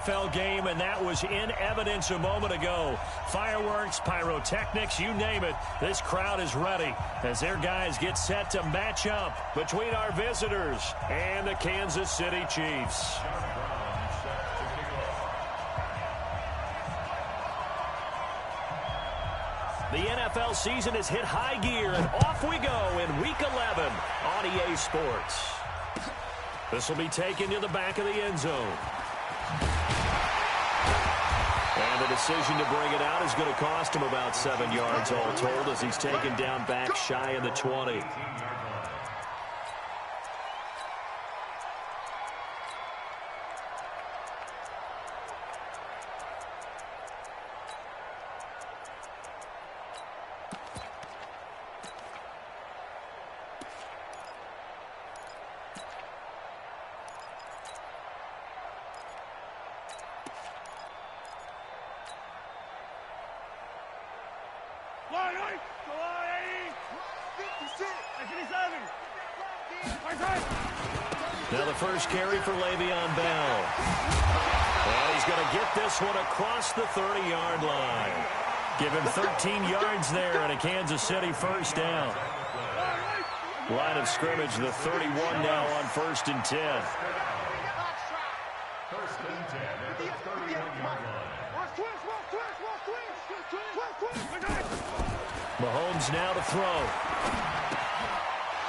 NFL game, and that was in evidence a moment ago. Fireworks, pyrotechnics, you name it. This crowd is ready as their guys get set to match up between our visitors and the Kansas City Chiefs. The NFL season has hit high gear, and off we go in Week 11 on EA Sports. This will be taken to the back of the end zone. And the decision to bring it out is going to cost him about 7 yards all told as he's taken down back shy of the 20. Now the first carry for Le'Veon Bell. And he's going to get this one across the 30-yard line. Give him 13 yards there and a Kansas City first down. Line of scrimmage, the 31 now on 1st and 10. 1st and 10 at the 31-yard line. Mahomes now to throw.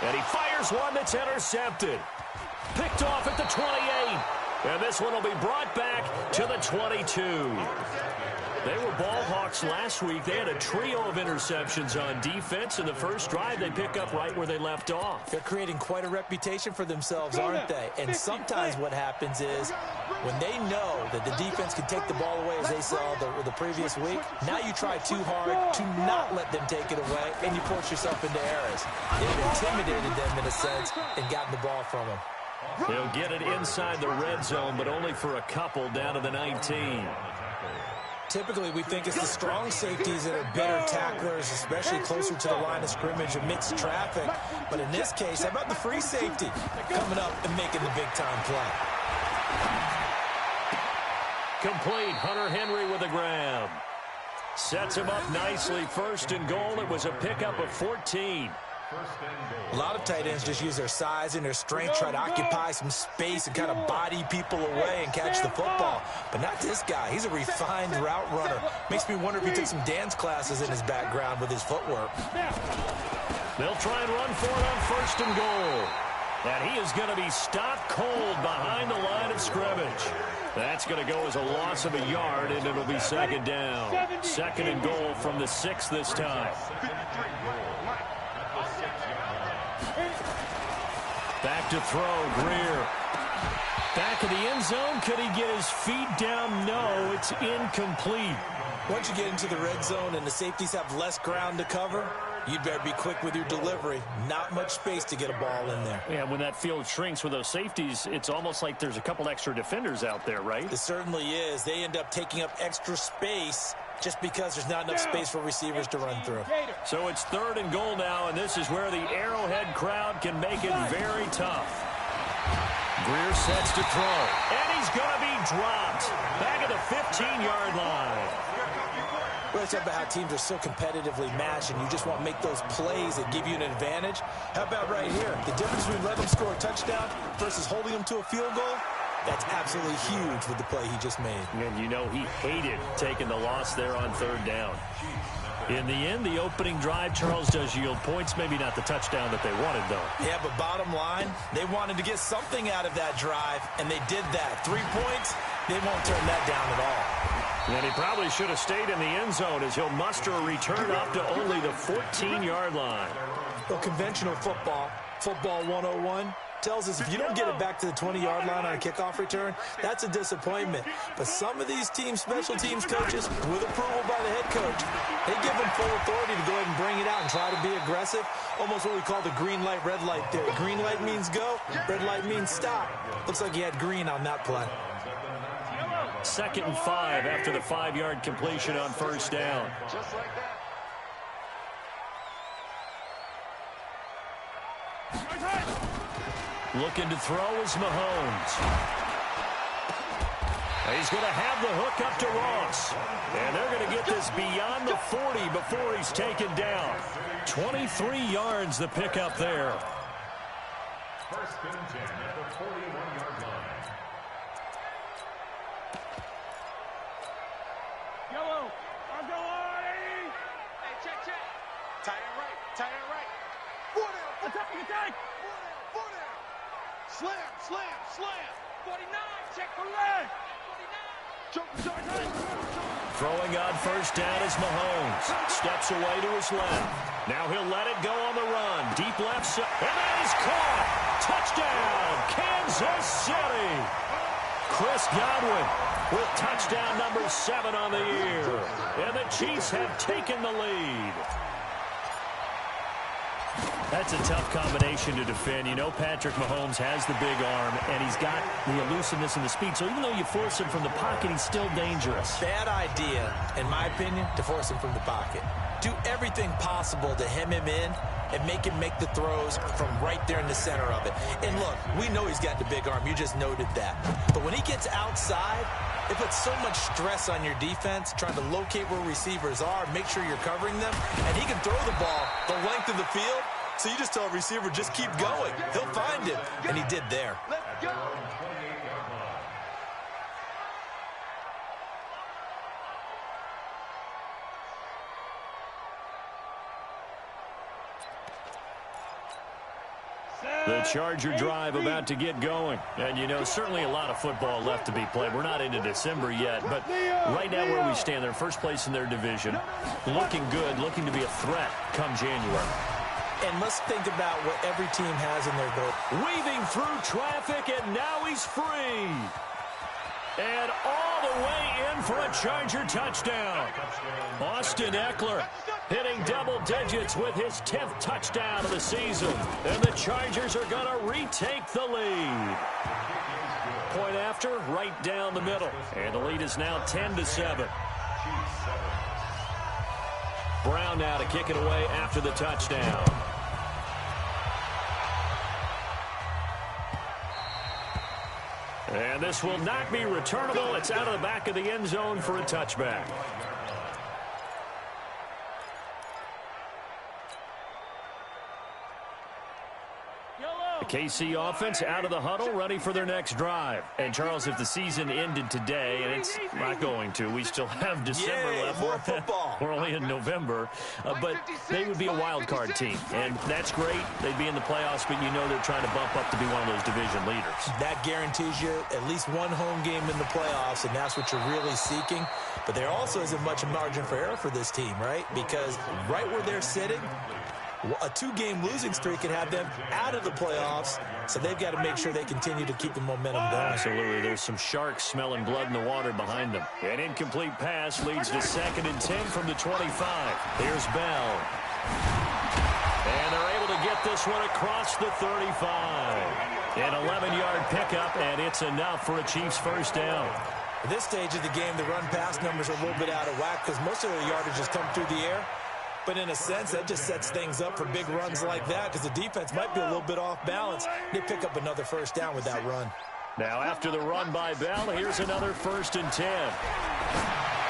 And he fires one that's intercepted. Picked off at the 28. And this one will be brought back to the 22. They were ball hawks last week. They had a trio of interceptions on defense. In the first drive, they pick up right where they left off. They're creating quite a reputation for themselves, aren't they? And sometimes what happens is when they know that the defense can take the ball away, as they saw the previous week, now you try too hard to not let them take it away, and you force yourself into errors. They've intimidated them in a sense and gotten the ball from them. They'll get it inside the red zone, but only for a couple down to the 19. Typically, we think it's the strong safeties that are better tacklers, especially closer to the line of scrimmage amidst traffic. But in this case, how about the free safety coming up and making the big-time play? Complete. Hunter Henry with a grab. Sets him up nicely. 1st and goal. It was a pickup of 14. A lot of tight ends just use their size and their strength, try to occupy some space and kind of body people away and catch the football. But not this guy. He's a refined route runner. Makes me wonder if he took some dance classes in his background with his footwork. They'll try and run for it on 1st and goal. And he is going to be stopped cold behind the line of scrimmage. That's going to go as a loss of a yard, and it'll be 2nd down. 2nd and goal from the 6 this time. Back to throw, Greer. Back of the end zone. Could he get his feet down? No, it's incomplete. Once you get into the red zone and the safeties have less ground to cover, you'd better be quick with your delivery. Not much space to get a ball in there. Yeah, when that field shrinks with those safeties, it's almost like there's a couple extra defenders out there, right? It certainly is. They end up taking up extra space just because there's not enough space for receivers to run through. So it's 3rd and goal now, and this is where the Arrowhead crowd can make it very tough. Greer sets to throw, and he's going to be dropped back at the 15-yard line. We're talking about how teams are so competitively matched, and you just want to make those plays that give you an advantage. How about right here? The difference between letting them score a touchdown versus holding them to a field goal? That's absolutely huge with the play he just made. And you know he hated taking the loss there on 3rd down. In the end, the opening drive, Charles, does yield points. Maybe not the touchdown that they wanted, though. Yeah, but bottom line, they wanted to get something out of that drive, and they did that. 3 points, they won't turn that down at all. And he probably should have stayed in the end zone as he'll muster a return up to only the 14-yard line. Well, conventional football 101, tells us if you don't get it back to the 20-yard line on a kickoff return, that's a disappointment. But some of these teams, special teams coaches, with approval by the head coach, they give them full authority to go ahead and bring it out and try to be aggressive. Almost what we call the green light, red light theory. Green light means go, red light means stop. Looks like he had green on that play. 2nd and 5 after the 5-yard completion on 1st down. Just like that. Looking to throw is Mahomes. He's going to have the hook up to Ross. And they're going to get this beyond the 40 before he's taken down. 23 yards the pickup there. First and 10 at the 41-yard line. Yellow. I'll go on. Hey, check. Tight end right. 4 down. Attack. 4 down. Slam. 49. Check for leg. 49. Throwing on first down is Mahomes. Steps away to his left. Now he'll let it go on the run. Deep left side. And that is caught. Touchdown, Kansas City. Chris Godwin with touchdown number 7 on the year. And the Chiefs have taken the lead. That's a tough combination to defend. You know Patrick Mahomes has the big arm, and he's got the elusiveness and the speed. So even though you force him from the pocket, he's still dangerous. Bad idea, in my opinion, to force him from the pocket. Do everything possible to hem him in and make him make the throws from right there in the center of it. And look, we know he's got the big arm. You just noted that. But when he gets outside, it puts so much stress on your defense, trying to locate where receivers are, make sure you're covering them, and he can throw the ball the length of the field. So you just tell a receiver, just keep going. He'll find it, and he did there. Let's go. The Charger drive about to get going. And, you know, certainly a lot of football left to be played. We're not into December yet, but right now where we stand, they're first place in their division. Looking good, looking to be a threat come January. And let's think about what every team has in their boat. Weaving through traffic, and now he's free. And all the way in for a Charger touchdown. Austin Eckler hitting double digits with his 10th touchdown of the season. And the Chargers are going to retake the lead. Point after, right down the middle. And the lead is now 10-7. Brown now to kick it away after the touchdown. And this will not be returnable. It's out of the back of the end zone for a touchback. The KC offense out of the huddle, ready for their next drive. And, Charles, if the season ended today, and it's not going to, we still have December left. More football. We're only in November. But they would be a wild card team. And that's great. They'd be in the playoffs, but you know they're trying to bump up to be one of those division leaders. That guarantees you at least one home game in the playoffs, and that's what you're really seeking. But there also isn't much margin for error for this team, right? Because right where they're sitting, a 2-game losing streak could have them out of the playoffs, so they've got to make sure they continue to keep the momentum going. Absolutely. There's some sharks smelling blood in the water behind them. An incomplete pass leads to 2nd and 10 from the 25. Here's Bell. And they're able to get this one across the 35. An 11-yard pickup, and it's enough for a Chiefs first down. At this stage of the game, the run-pass numbers are a little bit out of whack because most of the yardage has come through the air. But in a sense, that just sets things up for big runs like that because the defense might be a little bit off balance. They pick up another first down with that run. Now, after the run by Bell, here's another 1st and 10.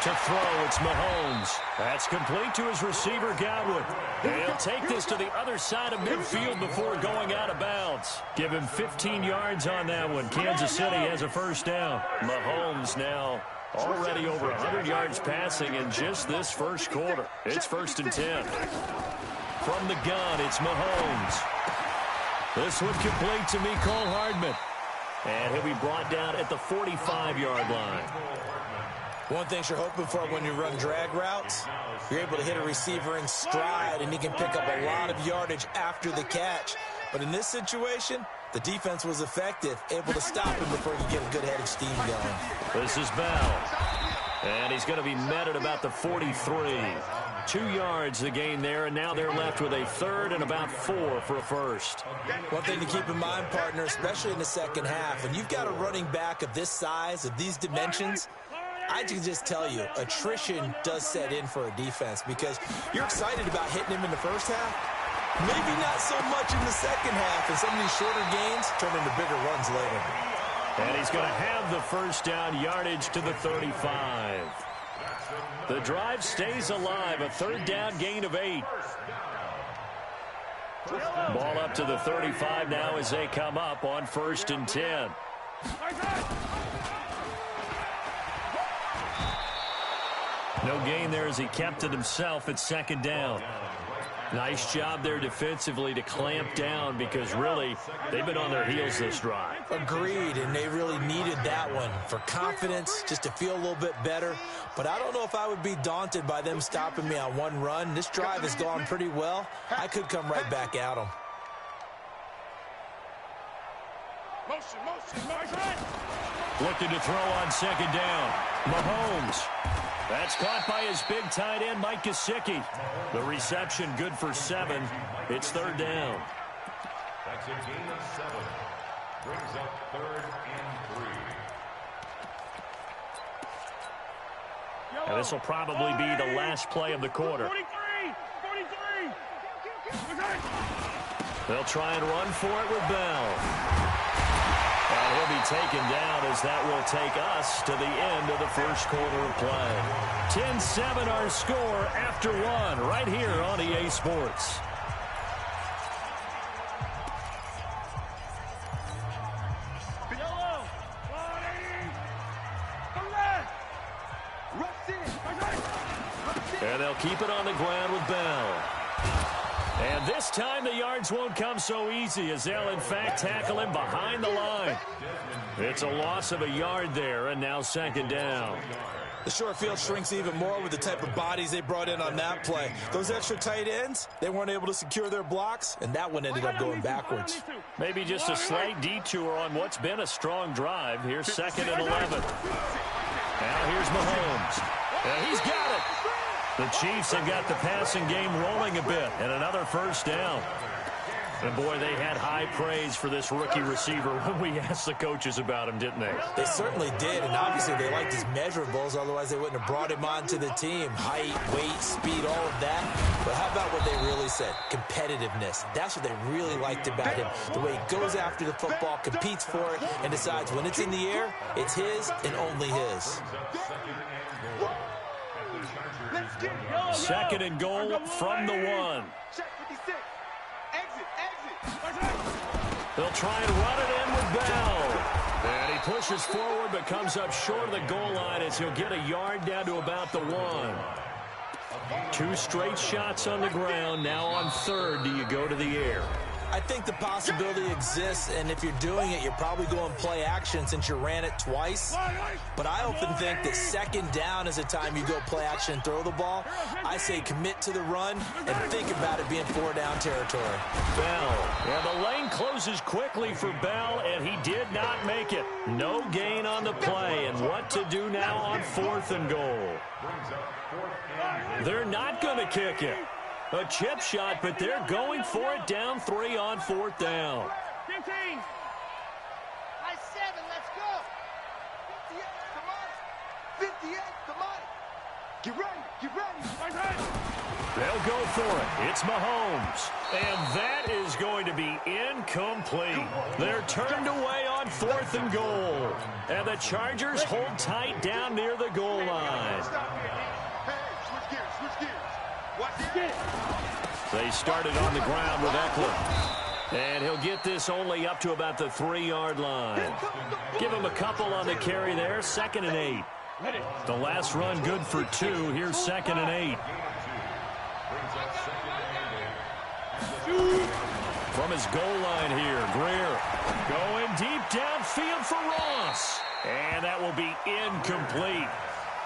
To throw, it's Mahomes. That's complete to his receiver, Godwin. He'll take this to the other side of midfield before going out of bounds. Give him 15 yards on that one. Kansas City has a first down. Mahomes now already over 100 yards passing in just this first quarter. It's 1st and 10. From the gun, it's Mahomes. This one complete to Mecole Hardman. And he'll be brought down at the 45-yard line. One thing you're hoping for when you run drag routes, you're able to hit a receiver in stride, and he can pick up a lot of yardage after the catch. But in this situation, the defense was effective, able to stop him before he get a good head of steam going. This is Bell. And he's going to be met at about the 43. 2 yards the gain there, and now they're left with a 3rd and about 4 for a first. One thing to keep in mind, partner, especially in the second half, when you've got a running back of this size, of these dimensions, I can just tell you, attrition does set in for a defense because you're excited about hitting him in the first half. Maybe not so much in the second half, and some of these shorter gains turn into bigger runs later. And he's going to have the first down yardage to the 35. The drive stays alive. A third down gain of 8. Ball up to the 35 now as they come up on 1st and 10. No gain there as he kept it himself at 2nd down. Nice job there defensively to clamp down because really they've been on their heels this drive. Agreed, and they really needed that one for confidence, just to feel a little bit better. But I don't know if I would be daunted by them stopping me on one run. This drive has gone pretty well. I could come right back at them. Looking to throw on 2nd down. Mahomes. That's caught by his big tight end, Mike Gesicki. The reception good for 7. It's 3rd down. That's a gain of 7. Brings up 3rd and 3. And this will probably be the last play of the quarter. 43! They'll try and run for it with Bell. And he'll be taken down as that will take us to the end of the first quarter of play. 10-7 our score after 1 right here on EA Sports. And they'll keep it on the ground with Bell. And this time the yards won't come so easy as they'll in fact tackle him behind the line. It's a loss of a yard there, and now 2nd down. The short field shrinks even more with the type of bodies they brought in on that play. Those extra tight ends, they weren't able to secure their blocks, and that one ended up going backwards. Maybe just a slight detour on what's been a strong drive. Here's 2nd and 11. Now here's Mahomes. And he's got it. The Chiefs have got the passing game rolling a bit, and another first down. And boy, they had high praise for this rookie receiver when we asked the coaches about him, didn't they? They certainly did, and obviously they liked his measurables, otherwise they wouldn't have brought him onto the team. Height, weight, speed, all of that. But how about what they really said? Competitiveness. That's what they really liked about him. The way he goes after the football, competes for it, and decides when it's in the air, it's his and only his. 2nd and goal from the 1. They'll try and run it in with Bell. And he pushes forward but comes up short of the goal line as he'll get a yard down to about the 1. 2 straight shots on the ground. Now on 3rd, do you go to the air? I think the possibility exists, and if you're doing it, you're probably going play action since you ran it twice. But I often think that 2nd down is the time you go play action and throw the ball. I say commit to the run and think about it being 4-down territory. Bell. And the lane closes quickly for Bell, and he did not make it. No gain on the play, and what to do now on 4th and goal. They're not going to kick it. A chip shot, but they're going for it down 3 on 4th down. 15. Nice 7, let's go. 58, come on. 58, come on. Get ready, get ready. They'll go for it. It's Mahomes. And that is going to be incomplete. They're turned away on 4th and goal. And the Chargers hold tight down near the goal line. They started on the ground with Eckler. And he'll get this only up to about the 3-yard line. Give him a couple on the carry there. 2nd and 8. The last run good for 2. Here's 2nd and 8. From his goal line here, Greer going deep downfield for Ross. And that will be incomplete.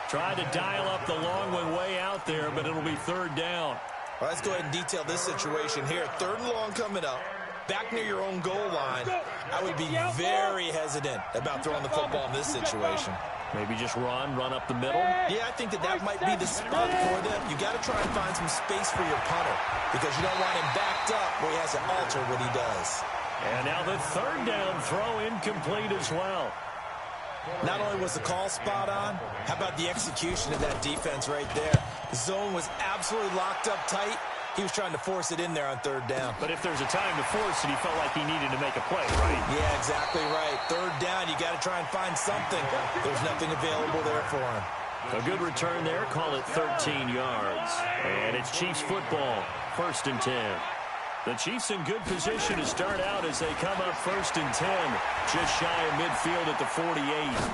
Tried to dial up the long one way out there, but it'll be 3rd down. Well, let's go ahead and detail this situation here. 3rd and long coming up. Back near your own goal line. I would be very hesitant about throwing the football in this situation. Maybe just run up the middle? Yeah, I think that might be the spot for them. You got to try and find some space for your punter because you don't want him backed up where he has to alter what he does. And now the 3rd down throw incomplete as well. Not only was the call spot on, how about the execution of that defense right there? The zone was absolutely locked up tight, He was trying to force it in there on third down. But if there's a time to force it, he felt like he needed to make a play, right? Yeah, exactly right. Third down, you got to try and find something. There's nothing available there for him. A good return there. Call it 13 yards. And it's Chiefs football. 1st and 10. The Chiefs in good position to start out as they come up 1st and 10. Just shy of midfield at the 48.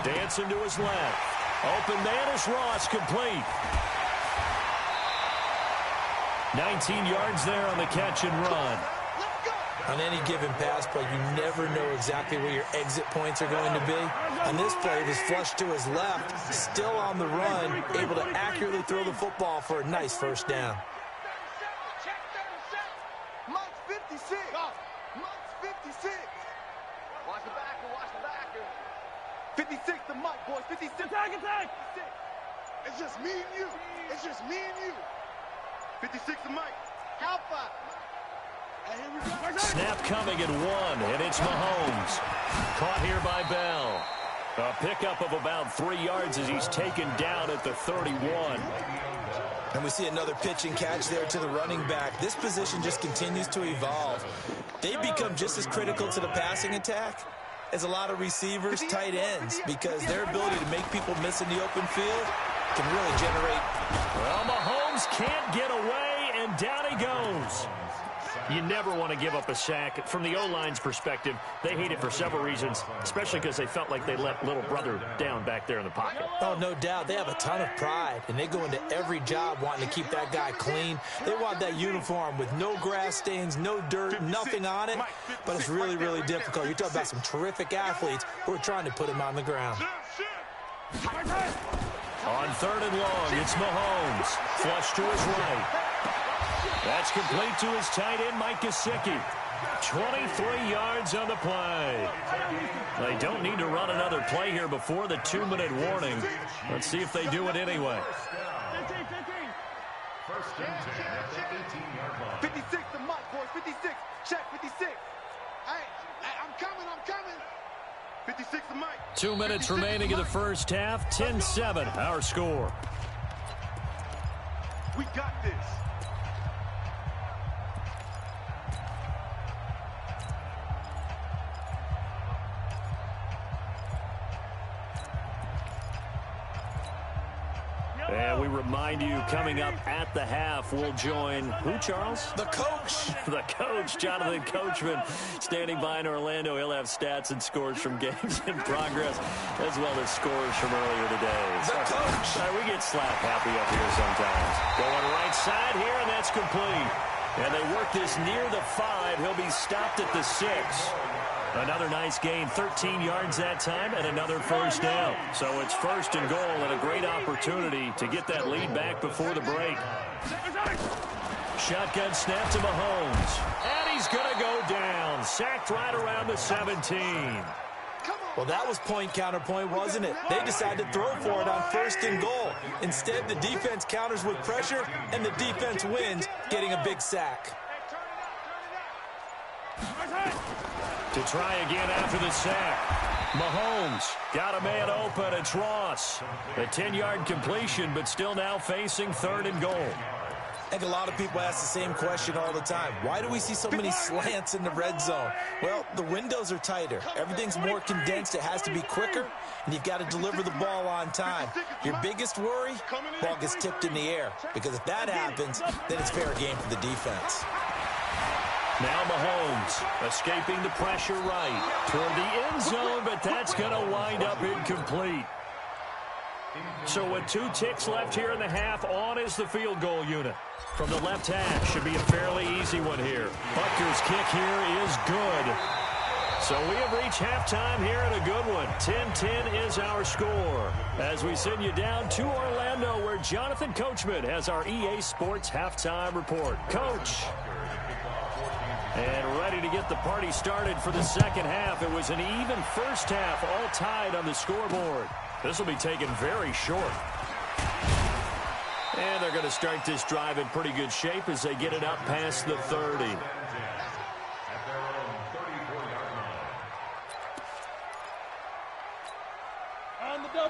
Dancing to his left. Open man is Ross, complete. 19 yards there on the catch and run. On any given pass play, you never know exactly where your exit points are going to be. On this play, it was flushed to his left, still on the run, able to accurately throw the football for a nice first down. Mike's 56. Mike's 56. Watch the backer, watch the backer. 56 to Mike, boys. 56. Attack, attack. 56. It's just me and you. It's just me and you. 56 to Mike. Alpha. And here we go. Snap coming at 1, and it's Mahomes. Caught here by Bell. A pickup of about 3 yards as he's taken down at the 31. And we see another pitch and catch there to the running back. This position just continues to evolve. They become just as critical to the passing attack as a lot of receivers, tight ends, because their ability to make people miss in the open field can really generate. Well, Mahomes can't get away, and down he goes. You never want to give up a sack. From the O-line's perspective, they hate it for several reasons, especially because they felt like they let little brother down back there in the pocket. Oh, no doubt. They have a ton of pride, and they go into every job wanting to keep that guy clean. They want that uniform with no grass stains, no dirt, nothing on it, but it's really, really difficult. You're talking about some terrific athletes who are trying to put him on the ground. On 3rd and long, it's Mahomes. Flush to his right. That's complete to his tight end, Mike Gesicki. 23 yards on the play. They don't need to run another play here before the 2-minute warning. Let's see if they do it anyway. 1st and 10 at the 18-yard line. 56 to Mike, boys. 56. Check, 56. Hey, I'm coming. 56 to Mike. 2 minutes remaining in the first half. 10-7, our score. We got this. And we remind you, coming up at the half, we'll join who, Charles? The coach. The coach, Jonathan Coachman, standing by in Orlando. He'll have stats and scores from games in progress, as well as scores from earlier today. The coach. We get slap happy up here sometimes. Going right side here, and that's complete. And they work this near the 5. He'll be stopped at the 6. Another nice gain, 13 yards that time, and another first down. So it's 1st and goal, and a great opportunity to get that lead back before the break. Shotgun snap to Mahomes. And he's going to go down. Sacked right around the 17. Well, that was point counterpoint, wasn't it? They decided to throw for it on 1st and goal. Instead, the defense counters with pressure, and the defense wins, getting a big sack. To try again after the sack. Mahomes got a man open. It's Ross. A 10-yard completion, but still now facing 3rd and goal. I think a lot of people ask the same question all the time. Why do we see so many slants in the red zone? Well, the windows are tighter. Everything's more condensed. It has to be quicker, and you've got to deliver the ball on time. Your biggest worry, ball gets tipped in the air, because if that happens, then it's fair game for the defense. Now Mahomes escaping the pressure right toward the end zone, but that's going to wind up incomplete. So with 2 ticks left here in the half, on is the field goal unit. From the left hash, should be a fairly easy one here. Butker's kick here is good. So we have reached halftime here in a good one. 10-10 is our score. As we send you down to Orlando, where Jonathan Coachman has our EA Sports halftime report. Coach. And ready to get the party started for the second half. It was an even first half, all tied on the scoreboard. This will be taken very short. And they're going to start this drive in pretty good shape as they get it up past the 30.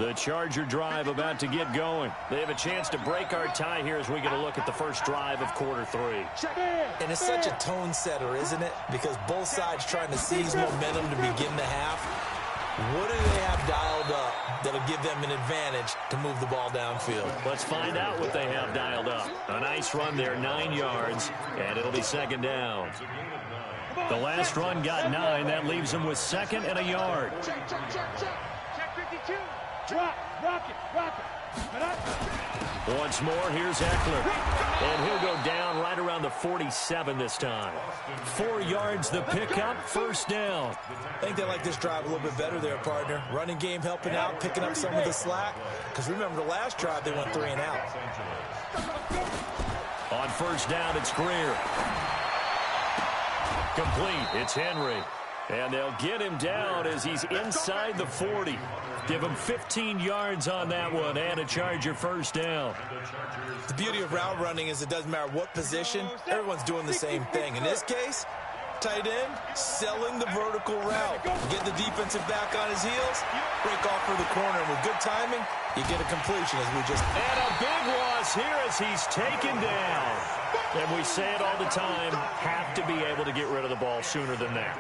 The Charger drive about to get going. They have a chance to break our tie here as we get a look at the first drive of quarter 3. And it's such a tone setter, isn't it? Because both sides trying to seize momentum to begin the half. What do they have dialed up that'll give them an advantage to move the ball downfield? Let's find out what they have dialed up. A nice run there, 9 yards, and it'll be second down. The last run got 9. That leaves them with second and a yard. Check 52. Rock it. Once more, here's Eckler. And he'll go down right around the 47 this time. 4 yards the pickup, first down. I think they like this drive a little bit better there, partner. Running game helping out, picking up some of the slack. Because remember, the last drive, they went 3 and out. On first down, it's Greer. Complete, it's Henry. And they'll get him down as he's inside the 40. Give him 15 yards on that one and a Charger first down. The beauty of route running is it doesn't matter what position, everyone's doing the same thing. In this case, tight end, selling the vertical route. Get the defensive back on his heels, break off for the corner. And with good timing, you get a completion as we just... And a big loss here as he's taken down. And we say it all the time, have to be able to get rid of the ball sooner than that.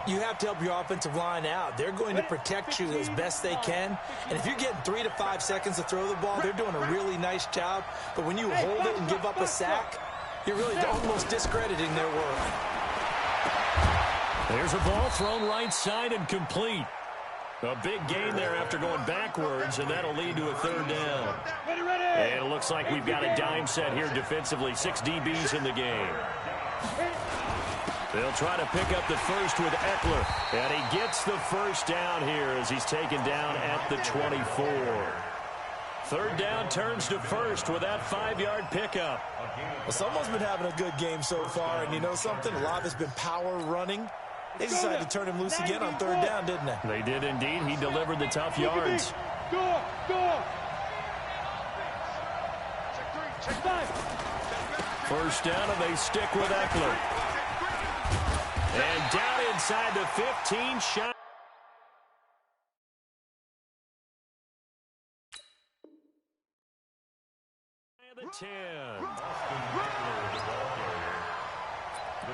You have to help your offensive line out. They're going to protect you as best they can. And if you're getting 3 to 5 seconds to throw the ball, they're doing a really nice job. But when you hold it and give up a sack, you're really almost discrediting their work. There's a ball thrown right side and complete. A big gain there after going backwards, and that'll lead to a third down. And it looks like we've got a dime set here defensively. 6 DBs in the game. They'll try to pick up the first with Eckler. And he gets the first down here as he's taken down at the 24. Third down turns to first with that 5-yard pickup. Well, someone's been having a good game so far, and you know something? A lot of it's been power running. They decided to turn him loose again on third down, didn't they? They did indeed. He delivered the tough yards. Go. Check 5. First down, and they stick with Eckler. And down inside the 15, shot. The 10. The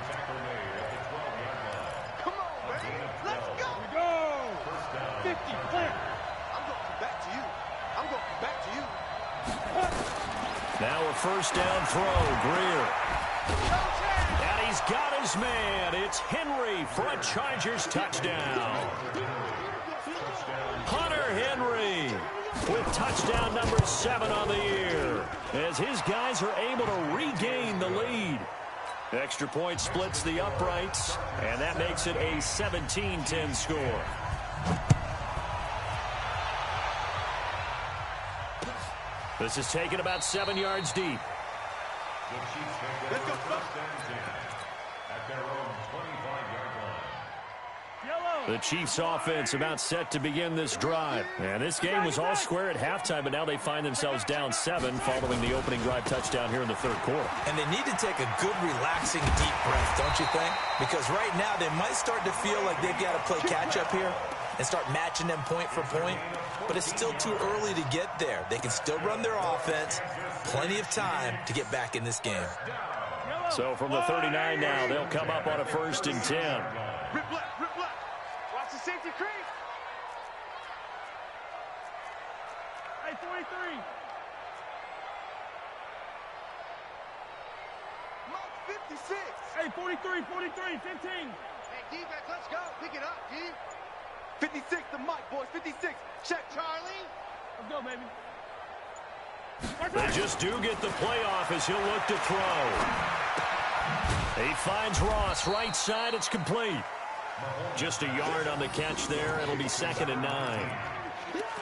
tackle made at the 12-yard line. Come on, baby. Let's go. Go. 50, clear. I'm going to come back to you. Now a first down throw, Greer. And he's got his man. It's Henry for a Chargers touchdown. Hunter Henry with touchdown number 7 on the year as his guys are able to regain the lead. Extra point splits the uprights, and that makes it a 17-10 score. This is taken about 7 yards deep. The Chiefs make their first and 10 at their own 25-yard line. The Chiefs offense about set to begin this drive. And this game was all square at halftime, but now they find themselves down 7 following the opening drive touchdown here in the third quarter. And they need to take a good, relaxing, deep breath, don't you think? Because right now they might start to feel like they've got to play catch-up here and start matching them point for point. But it's still too early to get there. They can still run their offense. Plenty of time to get back in this game. So from the 39 now, they'll come up on a 1st and 10. Rip left. Watch the safety creep. Hey, 43. Mark 56. Hey, 43, 15. Hey, defense, let's go. Pick it up, D. 56, the mic, boys. 56. Check, Charlie. Let's go, baby. They just do get the playoff as he'll look to throw. He finds Ross, right side, it's complete. Just a yard on the catch there. It'll be 2nd and 9.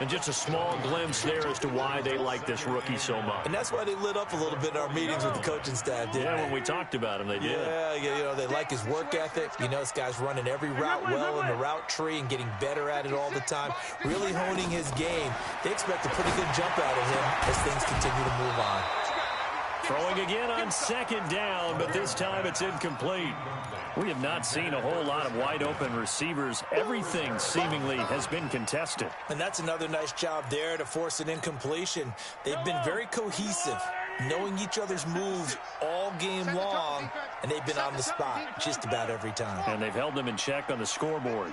And just a small glimpse there as to why they like this rookie so much. And that's why they lit up a little bit in our meetings with the coaching staff, didn't they? When we talked about him, they did. Yeah, you know, they like his work ethic. You know, this guy's running every route well in the route tree and getting better at it all the time, really honing his game. They expect a pretty good jump out of him as things continue to move on. Throwing again on second down, but this time it's incomplete. We have not seen a whole lot of wide-open receivers. Everything seemingly has been contested. And that's another nice job there to force an incompletion. They've been very cohesive, knowing each other's moves all game long, and they've been on the spot just about every time. And they've held them in check on the scoreboard.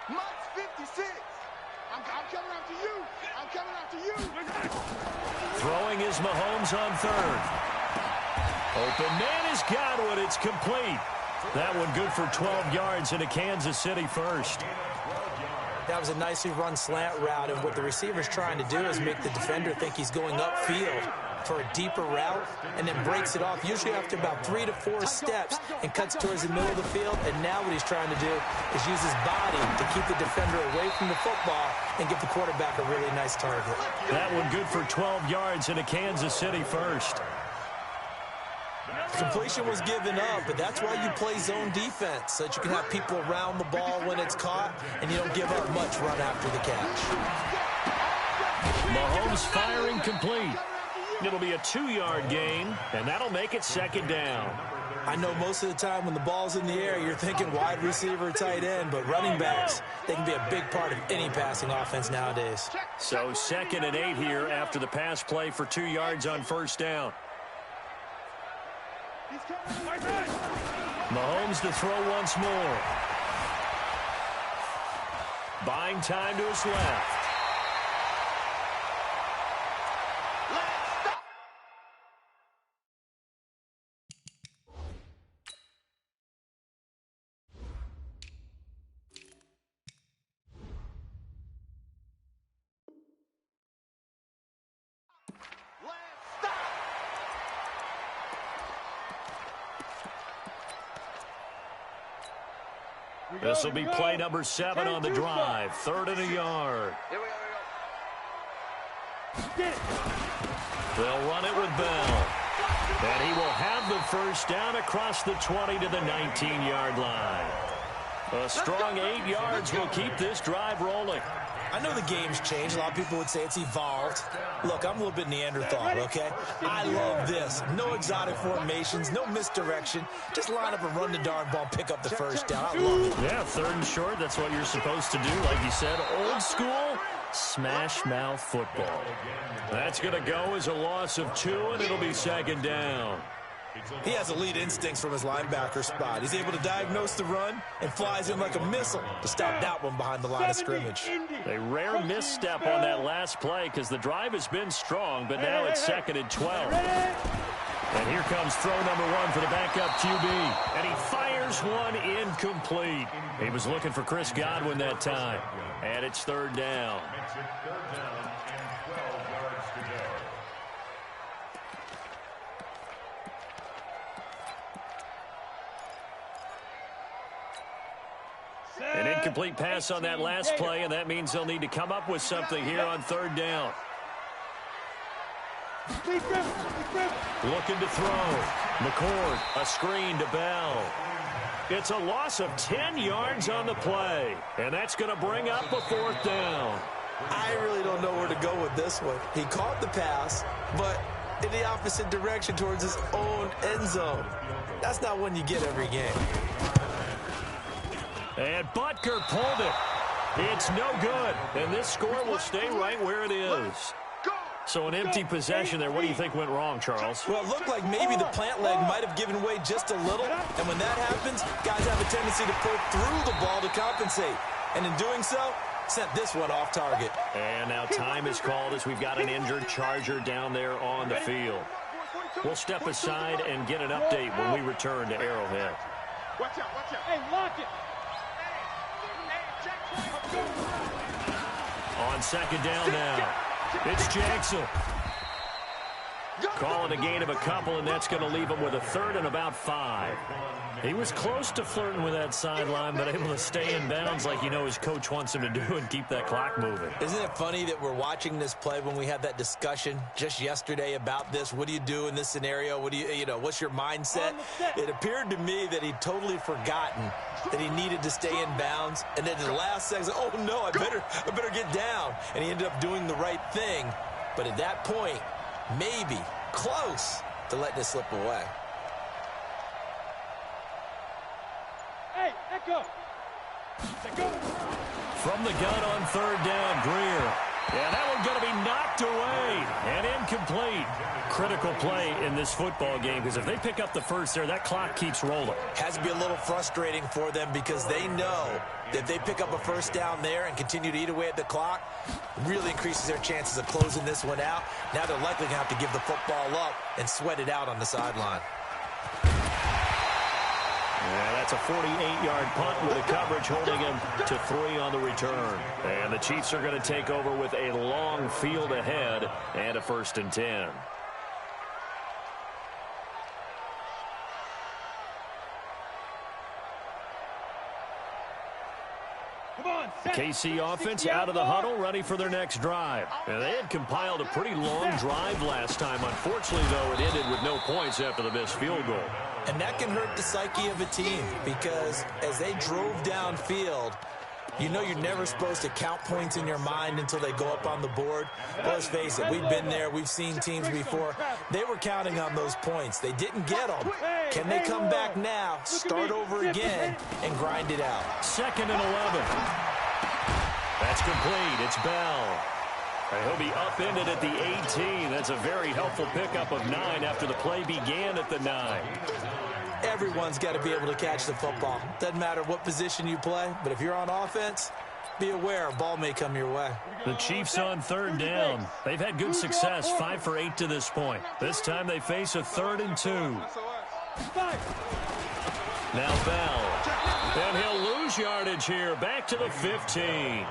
Mike's 56. I'm coming after you. I'm coming after you. Throwing is Mahomes on third. Open man has got one. It's complete. That one good for 12 yards into Kansas City first. That was a nicely run slant route, and what the receiver's trying to do is make the defender think he's going upfield for a deeper route and then breaks it off, usually after about 3 to 4 steps, and cuts towards the middle of the field. And now what he's trying to do is use his body to keep the defender away from the football and give the quarterback a really nice target. That one good for 12 yards into Kansas City first. Completion was given up, but that's why you play zone defense, so that you can have people around the ball when it's caught, and you don't give up much run after the catch. Mahomes firing complete. It'll be a 2-yard gain, and that'll make it second down. I know most of the time when the ball's in the air, you're thinking wide receiver, tight end, but running backs, they can be a big part of any passing offense nowadays. So 2nd and 8 here after the pass play for 2 yards on first down. Mahomes to throw once more. Buying time to his left. This will be play number 7 on the drive. 3rd and a yard. They'll run it with Bell. And he will have the first down across the 20 to the 19-yard line. A strong 8 yards will keep this drive rolling. I know the game's changed. A lot of people would say it's evolved. Look, I'm a little bit Neanderthal, okay? I love this. No exotic formations, no misdirection. Just line up and run the darn ball, pick up the first down. I love it. Yeah, 3rd and short, that's what you're supposed to do. Like you said, old school, smash mouth football. That's going to go as a loss of 2, and it'll be second down. He has elite instincts from his linebacker spot. He's able to diagnose the run and flies in like a missile to stop that one behind the line of scrimmage. A rare misstep on that last play because the drive has been strong, but now it's 2nd and 12. And here comes throw number 1 for the backup QB. And he fires one incomplete. He was looking for Chris Godwin that time. And it's 3rd down. An incomplete pass on that last play, and that means they'll need to come up with something here on 3rd down. Looking to throw. McCord, a screen to Bell. It's a loss of 10 yards on the play, and that's going to bring up a 4th down. I really don't know where to go with this one. He caught the pass, but in the opposite direction towards his own end zone. That's not one you get every game. And Butker pulled it. It's no good. And this score will stay right where it is. So an empty possession there. What do you think went wrong, Charles? Well, it looked like maybe the plant leg might have given way just a little. And when that happens, guys have a tendency to pull through the ball to compensate. And in doing so, sent this one off target. And now time is called as we've got an injured Charger down there on the field. We'll step aside and get an update when we return to Arrowhead. Watch out, watch out. Hey, lock it. On 2nd down now, it's Jackson. Calling a gain of a couple, and that's going to leave him with a 3rd and about 5. He was close to flirting with that sideline, but able to stay in bounds like you know his coach wants him to do and keep that clock moving. Isn't it funny that we're watching this play when we had that discussion just yesterday about this? What do you do in this scenario? What do you what's your mindset? It appeared to me that he'd totally forgotten that he needed to stay in bounds, and then in the last second, oh no, I better get down. And he ended up doing the right thing. But at that point, maybe, close, to letting it slip away. Hey, echo. From the gun on third down, Greer. And that one's going to be knocked away and incomplete. Critical play in this football game, because if they pick up the first there, that clock keeps rolling. Has to be a little frustrating for them because they know that if they pick up a first down there and continue to eat away at the clock, really increases their chances of closing this one out. Now they're likely going to have to give the football up and sweat it out on the sideline. Yeah, that's a 48-yard punt with the coverage holding him to 3 on the return. And the Chiefs are going to take over with a long field ahead and a 1st and 10. KC offense out of the huddle, ready for their next drive. And they had compiled a pretty long drive last time. Unfortunately, though, it ended with no points after the missed field goal. And that can hurt the psyche of a team because as they drove downfield, you know you're never supposed to count points in your mind until they go up on the board. But let's face it, we've been there. We've seen teams before. They were counting on those points. They didn't get them. Can they come back now, start over again, and grind it out? 2nd and 11. That's complete. It's Bell. And he'll be upended at the 18. That's a very helpful pickup of 9 after the play began at the 9. Everyone's got to be able to catch the football. Doesn't matter what position you play, but if you're on offense, be aware a ball may come your way. The Chiefs on 3rd down. They've had good success, 5 for 8 to this point. This time they face a 3rd and 2. Now Bell. And he'll lose yardage here, back to the 15.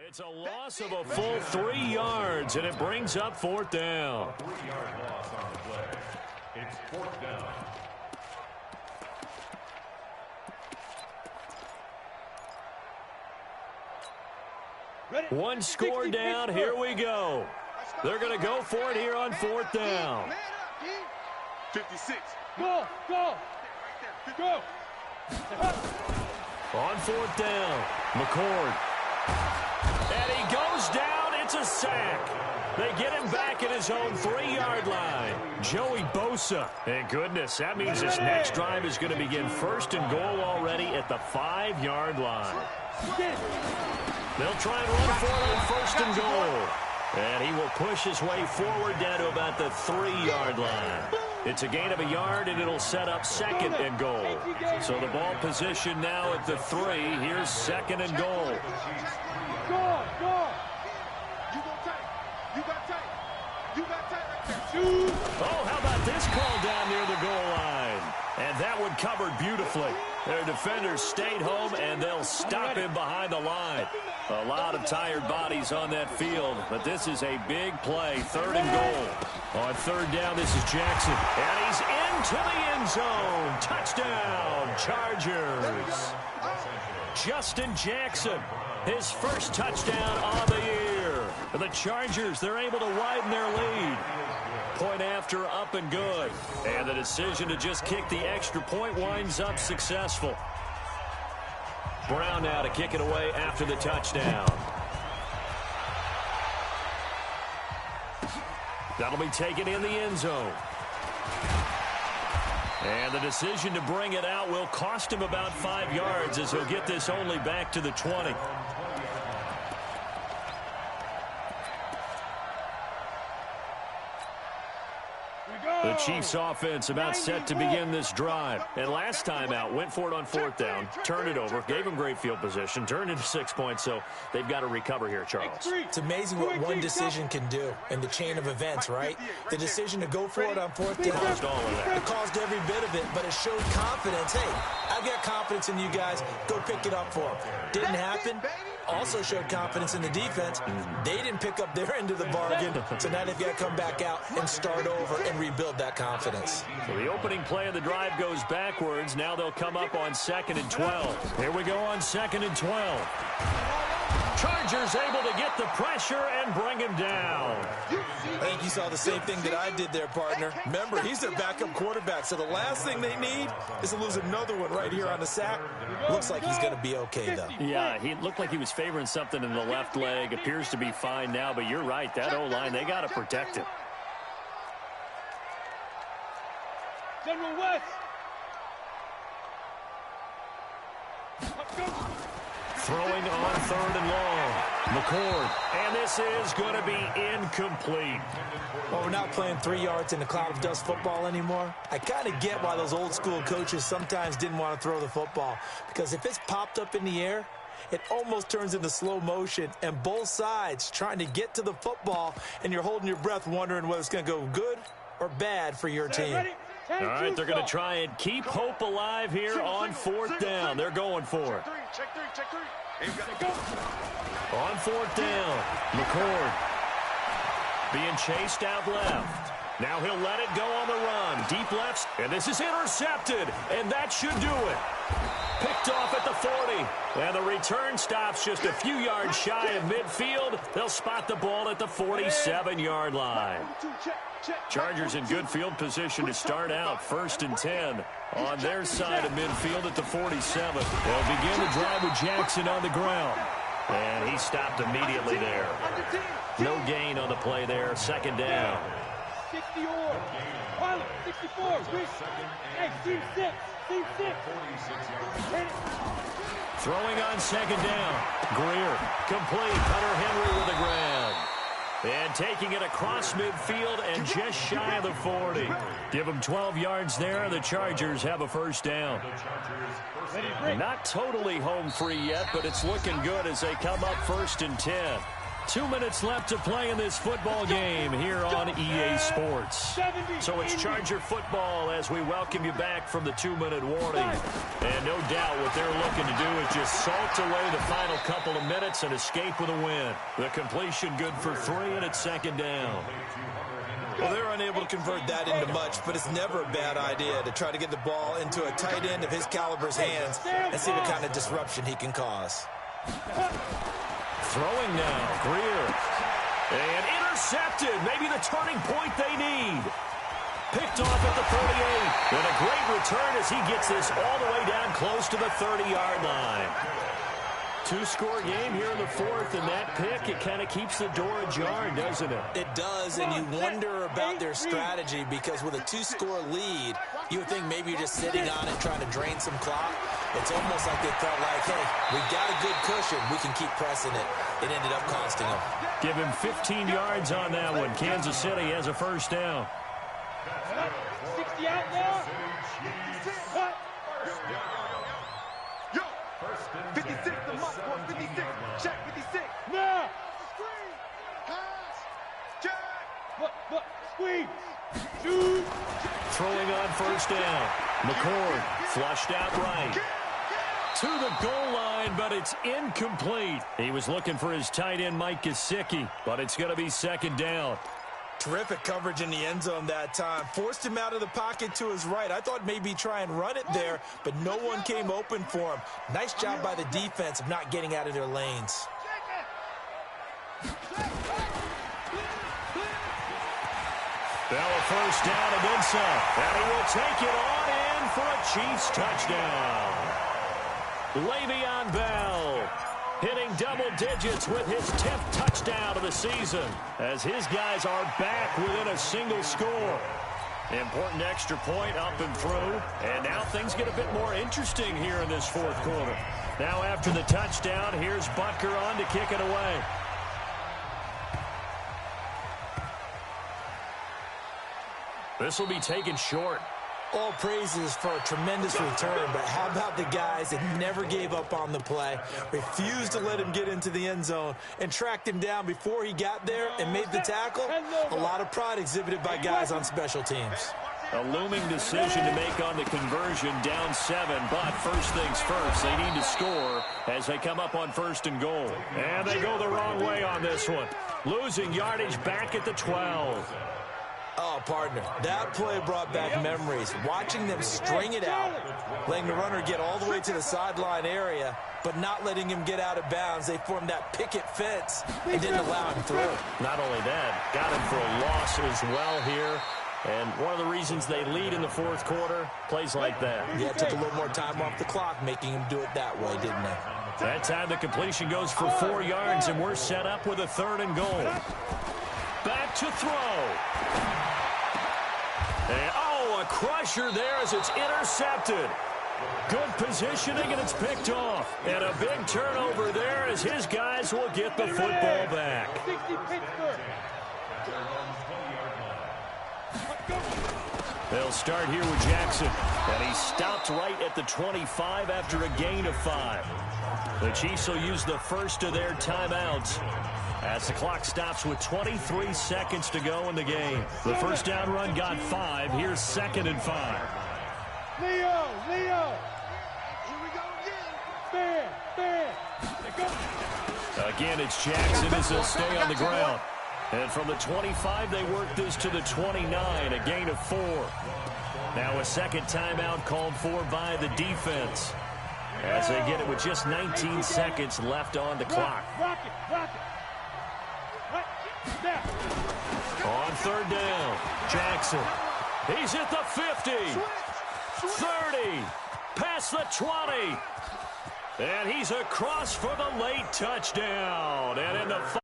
It's a loss of a full 3 yards, and it brings up 4th down. 3-yard loss on the play. It's 4th down. One score down. Here we go. They're going to go for it here on 4th down. 56. Go, go, go. On 4th down, McCord. And he goes down. It's a sack. They get him back at his own 3-yard line. Joey Bosa. And goodness, that means this next drive is going to begin 1st and goal already at the 5-yard line. They'll try and run for it on 1st and goal. And he will push his way forward down to about the 3-yard line. It's a gain of a yard, and it'll set up 2nd and goal. So the ball position now at the 3. Here's 2nd and goal. Go, go. You go tight. You got tight. You got tight right there. Oh, how about this call down near the goal line? And that one covered beautifully. Their defenders stayed home, and they'll stop him behind the line. A lot of tired bodies on that field, but this is a big play, 3rd and goal. On 3rd down, this is Jackson, and he's into the end zone. Touchdown, Chargers. Justin Jackson, his first touchdown on the year. The Chargers, they're able to widen their lead. Point after, up and good. And the decision to just kick the extra point winds up successful. Brown now to kick it away after the touchdown. That'll be taken in the end zone. And the decision to bring it out will cost him about 5 yards as he'll get this only back to the 20. The Chiefs offense about set to begin this drive. And last time out, went for it on 4th down, turned it over, gave them great field position, turned into 6 points, so they've got to recover here, Charles. It's amazing what one decision can do in the chain of events, right? The decision to go for it on 4th down. Caused all of that. It caused every bit of it, but it showed confidence. Hey, I've got confidence in you guys. Go pick it up for them. Didn't happen. Also showed confidence in the defense. They didn't pick up their end of the bargain, so now they've got to come back out and start over and rebuild that confidence. So the opening play of the drive goes backwards. Now they'll come up on 2nd and 12. Here we go on 2nd and 12. Chargers able to get the pressure and bring him down. I think you saw the same thing that I did there, partner. Remember, he's their backup quarterback, so the last thing they need is to lose another one right here on the sack. Looks like he's going to be okay, though. Yeah, he looked like he was favoring something in the left leg. Appears to be fine now, but you're right. That O-line, they got to protect him. General West. Throwing on 3rd and long. McCord. And this is going to be incomplete. Well, we're not playing 3 yards in a cloud of dust football anymore. I kind of get why those old school coaches sometimes didn't want to throw the football. Because if it's popped up in the air, it almost turns into slow motion. And both sides trying to get to the football, and you're holding your breath wondering whether it's going to go good or bad for your team. All right, they're going to try and keep hope alive here on 4th down. They're going for it. Check 3. On 4th down, McCord being chased out left. Now he'll let it go on the run. Deep left, and this is intercepted, and that should do it. Picked off at the 40, and the return stops just a few yards shy of midfield. They'll spot the ball at the 47-yard line. Chargers in good field position to start out. 1st and 10 on their side of midfield at the 47. They'll begin the drive with Jackson on the ground. And he stopped immediately there. No gain on the play there. 2nd down. 60 or Pilot, 64. Hey, team 6. Team 6. Throwing on 2nd down. Greer. Complete. Hunter Henry with the grab. And taking it across midfield and just shy of the 40. Give them 12 yards there. The Chargers have a 1st down. Not totally home free yet, but it's looking good as they come up 1st and 10. 2 minutes left to play in this football game here on EA Sports. So it's Charger football as we welcome you back from the 2-minute warning. And no doubt what they're looking to do is just salt away the final couple of minutes and escape with a win. The completion good for 3, and it's 2nd down. Well, they're unable to convert that into much, but it's never a bad idea to try to get the ball into a tight end of his caliber's hands and see what kind of disruption he can cause. Throwing now, Greer. And intercepted. Maybe the turning point they need. Picked off at the 38. And a great return as he gets this all the way down close to the 30-yard line. 2-score game here in the 4th, and that pick, it kind of keeps the door ajar, doesn't it? It does, and you wonder about their strategy because with a 2-score lead, you would think maybe you're just sitting on it trying to drain some clock. It's almost like they felt like, hey, we've got a good cushion. We can keep pressing it. It ended up costing them. Give him 15 yards on that one. Kansas City has a 1st down. 60 out now. 56, the muck, boy, 56. Check, 56. Now. Screen. Pass. Check. Look, squeeze. Shoot. Throwing on 1st down. McCord flushed out right. To the goal line, but it's incomplete. He was looking for his tight end, Mike Gesicki, but it's going to be 2nd down. Terrific coverage in the end zone that time. Forced him out of the pocket to his right. I thought maybe try and run it there, but no one came open for him. Nice job by the defense of not getting out of their lanes. Bell 1st down and then some. And he will take it on in for a Chiefs touchdown. Le'Veon Bell hitting double digits with his 10th touchdown of the season as his guys are back within a single score. Important extra point up and through, and now things get a bit more interesting here in this 4th quarter. Now after the touchdown, here's Butker on to kick it away. this will be taken short. All praises for a tremendous return, but how about the guys that never gave up on the play, refused to let him get into the end zone, and tracked him down before he got there and made the tackle? A lot of pride exhibited by guys on special teams. A looming decision to make on the conversion, down 7, but first things first, they need to score as they come up on 1st and goal. And they go the wrong way on this one, losing yardage back at the 12. Oh, partner, that play brought back memories. Watching them string it out, letting the runner get all the way to the sideline area, but not letting him get out of bounds. They formed that picket fence and didn't allow him through. Not only that, got him for a loss as well here. And one of the reasons they lead in the 4th quarter, plays like that. Yeah, took a little more time off the clock, making him do it that way, didn't they? That time the completion goes for 4 yards, and we're set up with a 3rd and goal. Back to throw. And, a crusher there as it's intercepted. Good positioning, and it's picked off. And a big turnover there as his guys will get the football back. 60 Pittsburgh. They'll start here with Jackson, and he stopped right at the 25 after a gain of 5. The Chiefs will use the first of their timeouts as the clock stops with 23 seconds to go in the game. The first down run got 5. Here's 2nd and 5. Leo! Here we go again. Fair. Again, it's Jackson as he'll stay on the ground. And from the 25, they work this to the 29, a gain of 4. Now a second timeout called for by the defense as they get it with just 19 seconds left on the clock. Rock it. On 3rd down, Jackson. He's at the 50, 30, past the 20. And he's across for the late touchdown. And in the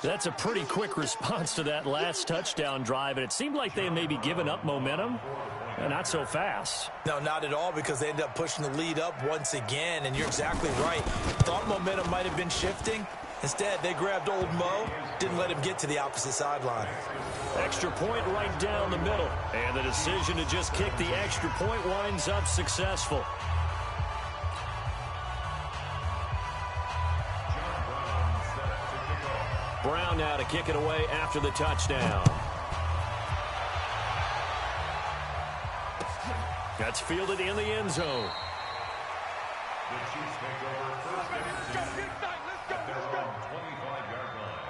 That's a pretty quick response to that last touchdown drive, and it seemed like they may be giving up momentum. Not so fast. No, not at all, because they ended up pushing the lead up once again, and you're exactly right. Thought momentum might have been shifting. Instead, they grabbed old Mo, didn't let him get to the opposite sideline. Extra point right down the middle, and the decision to just kick the extra point winds up successful. Brown now to kick it away after the touchdown. That's fielded in the end zone. The Chiefs take over 1st and 10 at their own 25-yard line.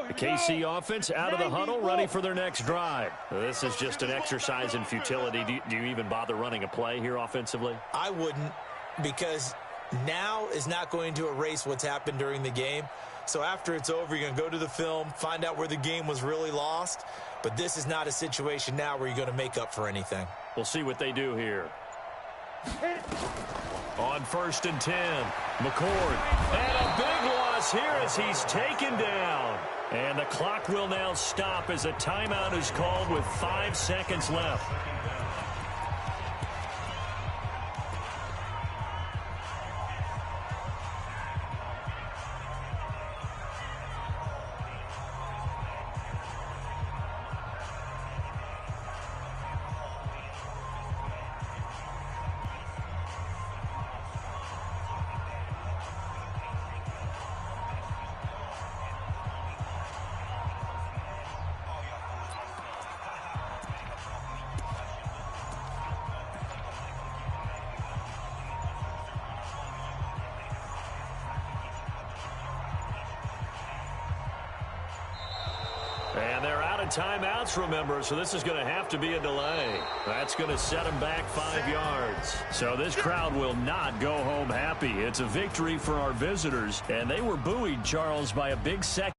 The KC offense out of the huddle, ready for their next drive. This is just an exercise in futility. Do you even bother running a play here offensively? I wouldn't, because now is not going to erase what's happened during the game. So after it's over, you're going to go to the film, find out where the game was really lost. But this is not a situation now where you're going to make up for anything. We'll see what they do here. On 1st and 10, McCord. And a big loss here as he's taken down. And the clock will now stop as a timeout is called with 5 seconds left. And they're out of timeouts, remember, so this is going to have to be a delay. That's going to set them back 5 yards. So this crowd will not go home happy. It's a victory for our visitors, and they were buoyed, Charles, by a big second.